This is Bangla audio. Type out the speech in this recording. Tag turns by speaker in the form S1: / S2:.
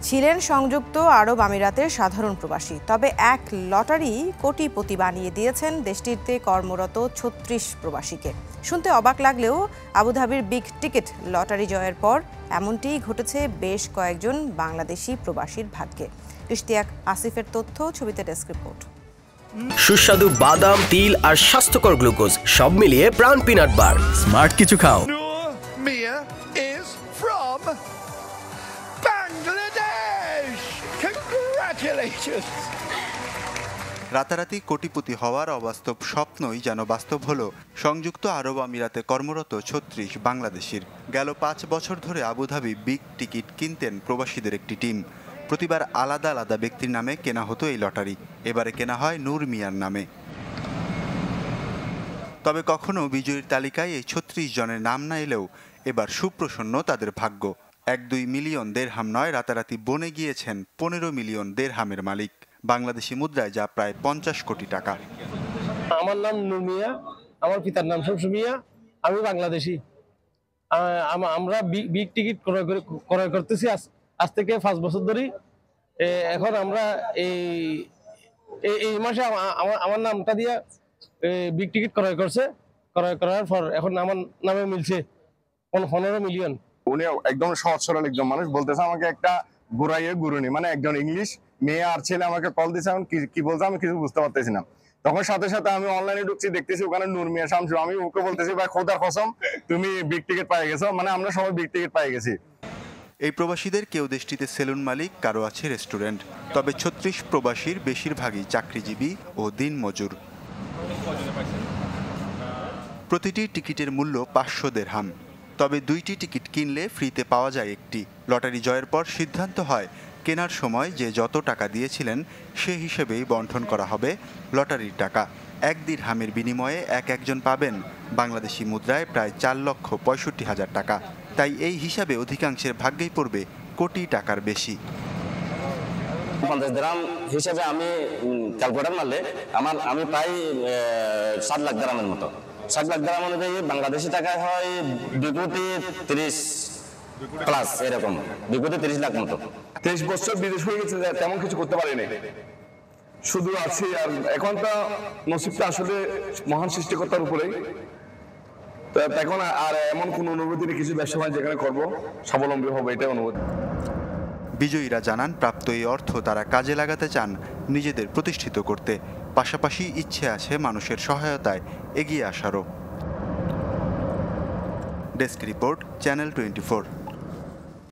S1: ছিলেন সংযুক্ত আরব আমিরাতের সাধারণ প্রবাসী, তবে এক লটারি কোটিপতি বানিয়ে দিয়েছেন দেশটিতে কর্মরত ৩৬ প্রবাসীকে। শুনতে অবাক লাগলেও আবুধাবির বিগ টিকিট লটারি জয়ের পর এমনটিই ঘটেছে বেশ কয়েকজন বাংলাদেশি প্রবাসীর ভাগ্যে। ইশতিয়াক আসিফের তথ্য, ছবিতে ডেস্ক রিপোর্ট।
S2: সুস্বাদু বাদাম, তিল আর স্বাস্থ্যকর গ্লুকোজ সব মিলিয়ে প্রাণ পিনাট বার। স্মার্ট কিছু খাও।
S3: রাতারাতি কোটিপতি হওয়ার অবাস্তব স্বপ্নই যেন বাস্তব হলো সংযুক্ত আরব আমিরাতে কর্মরত ৩৬ বাংলাদেশির। গেল ৫ বছর ধরে আবুধাবি বিগ টিকিট কিনতেন প্রবাসীদের একটি টিম। প্রতিবার আলাদা আলাদা ব্যক্তির নামে কেনা হতো এই লটারি। এবারে কেনা হয় নূর মিয়ার নামে। তবে কখনো বিজয়ীর তালিকায় এই ৩৬ জনের নাম না এলেও এবার সুপ্রসন্ন তাদের ভাগ্য। ১-২ মিলিয়ন দেরহাম নয়, রাতারাতি বনে গিয়েছেন ১৫ মিলিয়ন দেরহামের মালিক। বাংলাদেশি মুদ্রায় যা প্রায় ৫০ কোটি টাকা।
S4: আমার নাম নূর মিয়া, আমার পিতার নাম শামসু মিয়া, আমি বাংলাদেশি। আমরা বিগ টিকিট ক্রয় করতেছি আজ থেকে ৫ বছর ধরে। এখন আমরা এই মাসে আমার নামটা দিয়ে বিগ টিকিট ক্রয় করার পর এখন আমার নামে মিলছে ১৫ মিলিয়ন।
S5: উনি একদম সহজ সরল একজন মানুষ, বলতেছে আমাকে একটা গুরুনি, মানে একজন ইংলিশ মেয়ে আর ছেলে আমাকে কল দিয়েছে। এখন কি বলছে আমি কিছু বুঝতে পারতেছি না। তখন সাথে সাথে আমি অনলাইনে ঢুকছি, দেখতেছি ওখানে নূর মিয়া শামসু। আমি ওকে বলতেছি ভাই খোদার কসম তুমি বিগ টিকিট পেয়ে গেছো, মানে আমরা সবাই বিগ টিকিট পেয়ে গেছি।
S3: এই প্রবাসীদের কেউ দেশটিতে সেলুন মালিক, কারো আছে রেস্টুরেন্ট। তবে ৩৬ প্রবাসীর বেশিরভাগই চাকরিজীবী ও দিনমজুর। প্রতিটি টিকিটের মূল্য ৫০০ দেরহাম। তবে ২টি টিকিট কিনলে ফ্রিতে পাওয়া যায় একটি। লটারি জয়ের পর সিদ্ধান্ত হয় কেনার সময় যে যত টাকা দিয়েছিলেন সে হিসেবেই বণ্টন করা হবে লটারির টাকা। ১ দিরহামের বিনিময়ে একজন পাবেন বাংলাদেশি মুদ্রায় প্রায় ৪,৬৫,০০০ টাকা। তাই এই হিসাবে অধিকাংশের ভাগ্যেই পড়বে কোটি টাকার বেশি।
S6: ৫০ দিরহাম হিসেবে আমি ক্যালকুলেটর মারলে আমি প্রায় ৭ লাখ দিরহামের মতো। ৭ লাখ দিরহাম অনুযায়ী বাংলাদেশি টাকায় হয় ২,৩০ প্লাস, এরকম ২,৩০ লাখ মতো।
S5: ২৩ বছর বিদেশ হয়ে গেছে, তেমন কিছু করতে পারিনি, শুধু আছি। আর এখন তো নসিবটা আসলে মহান সৃষ্টিকর্তার উপরেই। এখন আর এমন কোন অনুভূতি নেই কিছু ব্যবসা যেখানে করবো স্বাবলম্বী হবো, এটাই অনুভূতি।
S3: বিজয়ীরা জানান প্রাপ্ত এই অর্থ তারা কাজে লাগাতে চান নিজেদের প্রতিষ্ঠিত করতে। পাশাপাশি ইচ্ছে আছে মানুষের সহায়তায় এগিয়ে আসারও। Desk report, channel 24।